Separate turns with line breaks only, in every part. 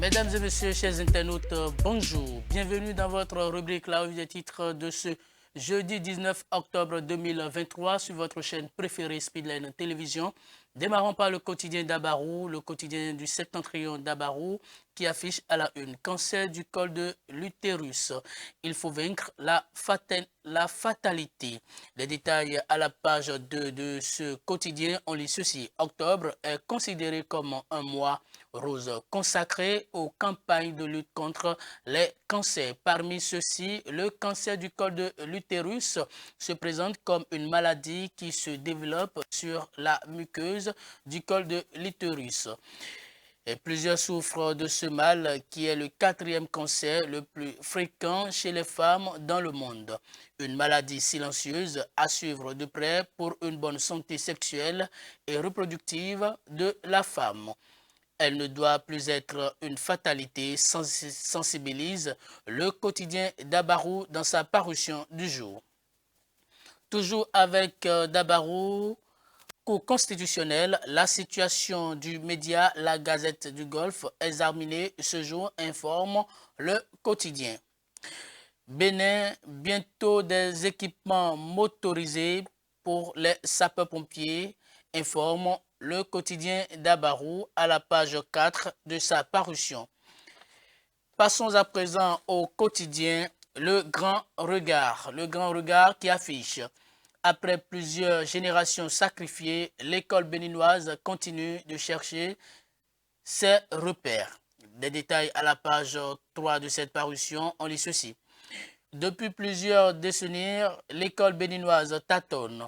Mesdames et messieurs, chers internautes, bonjour. Bienvenue dans votre rubrique La revue des titres de ce jeudi 19 octobre 2023 sur votre chaîne préférée Speedline Télévision. Démarrons par le quotidien d'Abarou, le quotidien du septentrion d'Abarou qui affiche à la une cancer du col de l'utérus. Il faut vaincre la fatalité. Les détails à la page 2 de ce quotidien, on lit ceci. Octobre est considéré comme un mois rose consacré aux campagnes de lutte contre les cancers. Parmi ceux-ci, le cancer du col de l'utérus se présente comme une maladie qui se développe sur la muqueuse du col de l'utérus. Et plusieurs souffrent de ce mal qui est le quatrième cancer le plus fréquent chez les femmes dans le monde. Une maladie silencieuse à suivre de près pour une bonne santé sexuelle et reproductive de la femme. Elle ne doit plus être une fatalité, sensibilise le quotidien d'Abarou dans sa parution du jour. Toujours avec Dabarou, Cour constitutionnelle, la situation du média La Gazette du Golfe examinée ce jour, informe le quotidien. Bénin, bientôt des équipements motorisés pour les sapeurs-pompiers, informe le quotidien d'Abarou à la page 4 de sa parution. Passons à présent au quotidien Le Grand Regard qui affiche. Après plusieurs générations sacrifiées, l'école béninoise continue de chercher ses repères. Des détails à la page 3 de cette parution, on lit ceci. Depuis plusieurs décennies, l'école béninoise tâtonne.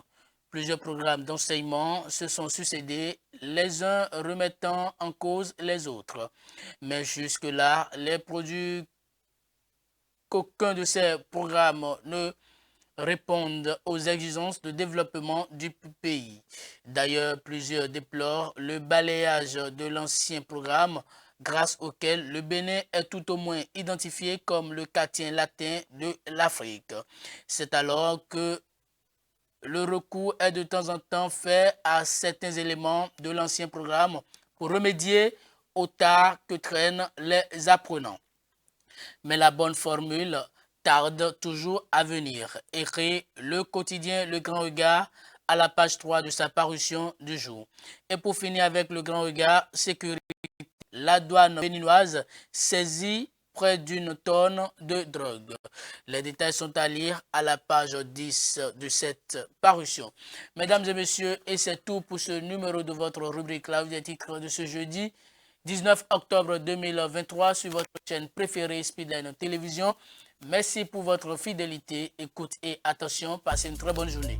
Plusieurs programmes d'enseignement se sont succédés, les uns remettant en cause les autres. Mais jusque-là, les produits qu'aucun de ces programmes ne répondent aux exigences de développement du pays. D'ailleurs, plusieurs déplorent le balayage de l'ancien programme grâce auquel le Bénin est tout au moins identifié comme le quartier latin de l'Afrique. C'est alors que le recours est de temps en temps fait à certains éléments de l'ancien programme pour remédier au tard que traînent les apprenants. Mais la bonne formule tarde toujours à venir. Écrit le quotidien Le Grand Regard à la page 3 de sa parution du jour. Et pour finir avec Le Grand Regard, sécurité. La douane béninoise saisit près d'une tonne de drogue. Les détails sont à lire à la page 10 de cette parution. Mesdames et messieurs, et c'est tout pour ce numéro de votre rubrique La revue des titres de ce jeudi 19 octobre 2023 sur votre chaîne préférée Speedline Télévision. Merci pour votre fidélité, écoute et attention. Passez une très bonne journée.